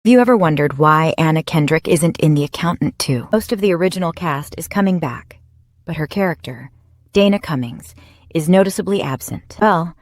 Have you ever wondered why Anna Kendrick isn't in The Accountant 2? Most of the original cast is coming back, but her character, Dana Cummings, is noticeably absent. Well,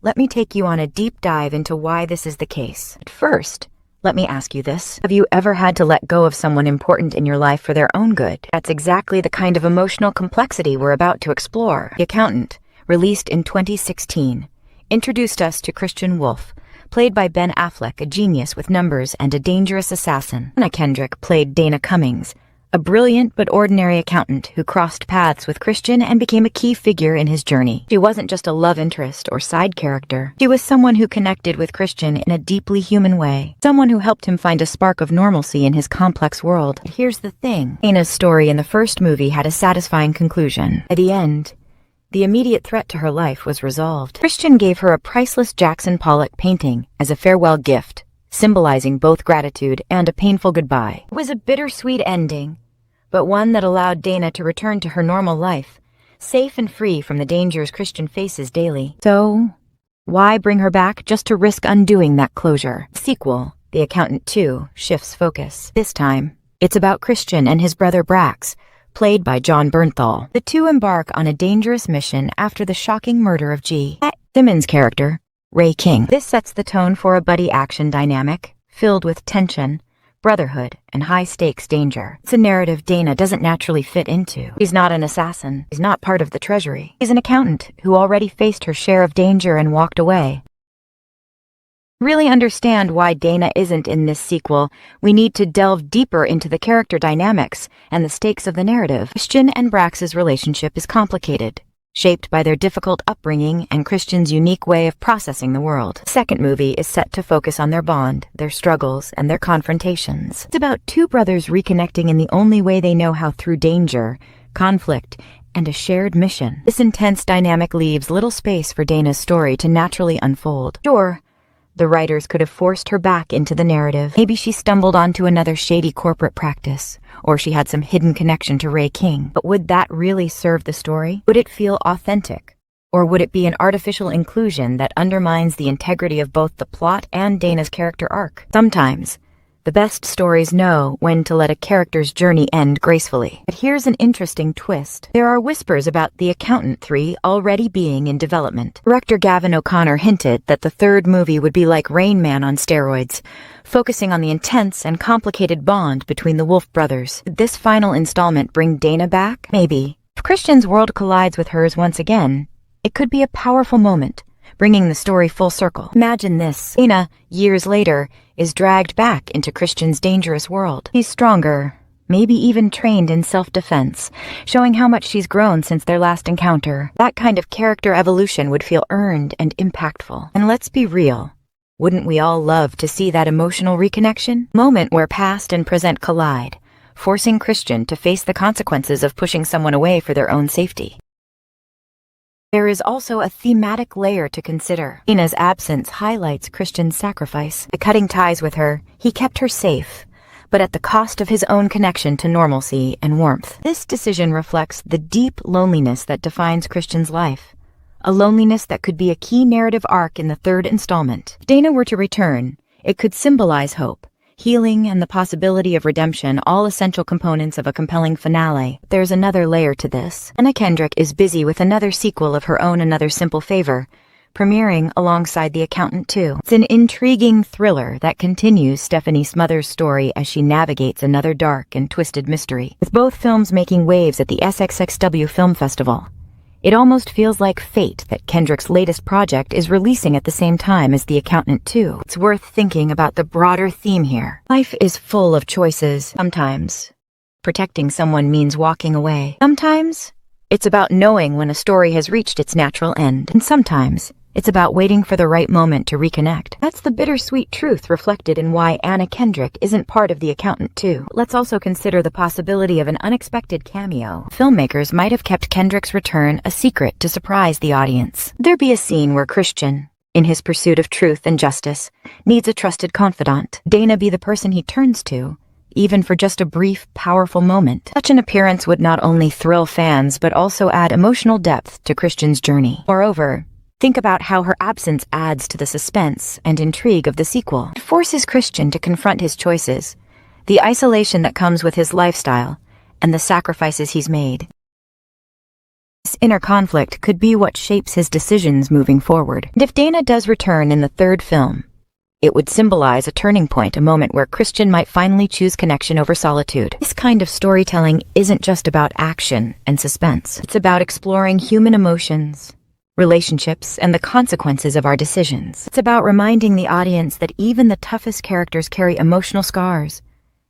let me take you on a deep dive into why this is the case. At first, let me ask you this. Have you ever had to let go of someone important in your life for their own good? That's exactly the kind of emotional complexity we're about to explore. The Accountant, released in 2016, introduced us to Christian Wolff, played by Ben Affleck, a genius with numbers and a dangerous assassin. Anna Kendrick played Dana Cummings, a brilliant but ordinary accountant who crossed paths with Christian and became a key figure in his journey. She wasn't just a love interest or side character. She was someone who connected with Christian in a deeply human way, someone who helped him find a spark of normalcy in his complex world. But here's the thing. Dana's story in the first movie had a satisfying conclusion. At the end, the immediate threat to her life was resolved. Christian gave her a priceless Jackson Pollock painting as a farewell gift, symbolizing both gratitude and a painful goodbye. It was a bittersweet ending, but one that allowed Dana to return to her normal life, safe and free from the dangers Christian faces daily. So, why bring her back just to risk undoing that closure? The sequel, The Accountant 2, shifts focus. This time, it's about Christian and his brother Brax, played by Bernthal. The two embark on a dangerous mission after the shocking murder of Simmons' character, Ray King. This sets the tone for a buddy action dynamic, filled with tension, brotherhood, and high-stakes danger. It's a narrative Dana doesn't naturally fit into. He's not an assassin. He's not part of the Treasury. He's an accountant who already faced her share of danger and walked away. Really understand why Dana isn't in this sequel, we need to delve deeper into the character dynamics and the stakes of the narrative. Christian and Brax's relationship is complicated, shaped by their difficult upbringing and Christian's unique way of processing the world. The second movie is set to focus on their bond, their struggles, and their confrontations. It's about two brothers reconnecting in the only way they know how, through danger, conflict, and a shared mission. This intense dynamic leaves little space for Dana's story to naturally unfold. Sure, the writers could have forced her back into the narrative. Maybe she stumbled onto another shady corporate practice, or she had some hidden connection to Ray King. But would that really serve the story? Would it feel authentic? Or would it be an artificial inclusion that undermines the integrity of both the plot and Dana's character arc? Sometimes, the best stories know when to let a character's journey end gracefully. But here's an interesting twist. There are whispers about The Accountant 3 already being in development. Director Gavin O'Connor hinted that the third movie would be like Rain Man on steroids, focusing on the intense and complicated bond between the Wolff brothers. Would this final installment bring Dana back? Maybe. If Christian's world collides with hers once again, it could be a powerful moment, bringing the story full circle. Imagine this. Dana, years later, is dragged back into Christian's dangerous world. He's stronger, maybe even trained in self-defense, showing how much she's grown since their last encounter. That kind of character evolution would feel earned and impactful. And let's be real, wouldn't we all love to see that emotional reconnection? Moment where past and present collide, forcing Christian to face the consequences of pushing someone away for their own safety. There is also a thematic layer to consider. Dana's absence highlights Christian's sacrifice. By cutting ties with her, he kept her safe, but at the cost of his own connection to normalcy and warmth. This decision reflects the deep loneliness that defines Christian's life, a loneliness that could be a key narrative arc in the third installment. If Dana were to return, it could symbolize hope, healing, and the possibility of redemption, all essential components of a compelling finale. There's another layer to this. Anna Kendrick is busy with another sequel of her own, Another Simple Favor, premiering alongside The Accountant 2. It's an intriguing thriller that continues Stephanie Smothers' story as she navigates another dark and twisted mystery. With both films making waves at the SXSW Film Festival, it almost feels like fate that Kendrick's latest project is releasing at the same time as The Accountant 2. It's worth thinking about the broader theme here. Life is full of choices. Sometimes, protecting someone means walking away. Sometimes, it's about knowing when a story has reached its natural end. And sometimes, it's about waiting for the right moment to reconnect. That's the bittersweet truth reflected in why Anna Kendrick isn't part of The Accountant 2. Let's also consider the possibility of an unexpected cameo. Filmmakers might have kept Kendrick's return a secret to surprise the audience. There'd be a scene where Christian, in his pursuit of truth and justice, needs a trusted confidant. Dana be the person he turns to, even for just a brief, powerful moment. Such an appearance would not only thrill fans, but also add emotional depth to Christian's journey. Moreover, Think about how her absence adds to the suspense and intrigue of the sequel. It forces Christian to confront his choices, the isolation that comes with his lifestyle, and the sacrifices he's made. This inner conflict could be what shapes his decisions moving forward. And if Dana does return in the third film, it would symbolize a turning point, a moment where Christian might finally choose connection over solitude. This kind of storytelling isn't just about action and suspense. It's about exploring human emotions, relationships, and the consequences of our decisions. It's about reminding the audience that even the toughest characters carry emotional scars,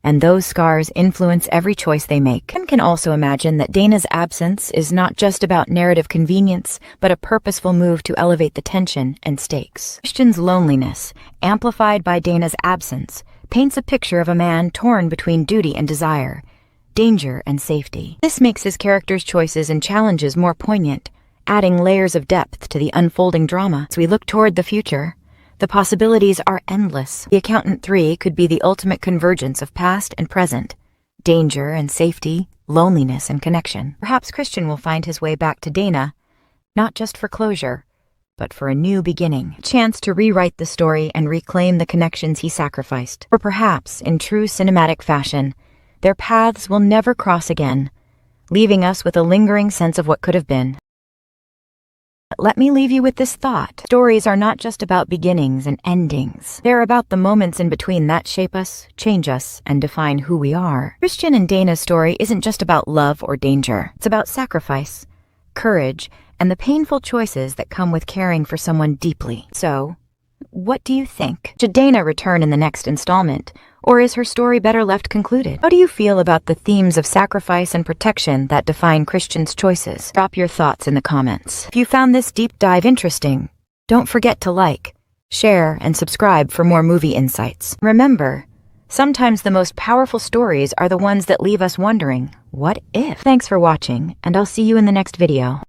and those scars influence every choice they make. One can also imagine that Dana's absence is not just about narrative convenience, but a purposeful move to elevate the tension and stakes. Christian's loneliness, amplified by Dana's absence, paints a picture of a man torn between duty and desire, danger and safety. This makes his character's choices and challenges more poignant, adding layers of depth to the unfolding drama. As we look toward the future, the possibilities are endless. The Accountant 3 could be the ultimate convergence of past and present, danger and safety, loneliness and connection. Perhaps Christian will find his way back to Dana, not just for closure, but for a new beginning, a chance to rewrite the story and reclaim the connections he sacrificed. Or perhaps, in true cinematic fashion, their paths will never cross again, leaving us with a lingering sense of what could have been. Let me leave you with this thought. Stories are not just about beginnings and endings. They're about the moments in between that shape us, change us, and define who we are. Christian and Dana's story isn't just about love or danger. It's about sacrifice, courage, and the painful choices that come with caring for someone deeply. So, what do you think? Should Dana return in the next installment, or is her story better left concluded? How do you feel about the themes of sacrifice and protection that define Christian's choices? Drop your thoughts in the comments. If you found this deep dive interesting, don't forget to like, share, and subscribe for more movie insights. Remember, sometimes the most powerful stories are the ones that leave us wondering, what if? Thanks for watching, and I'll see you in the next video.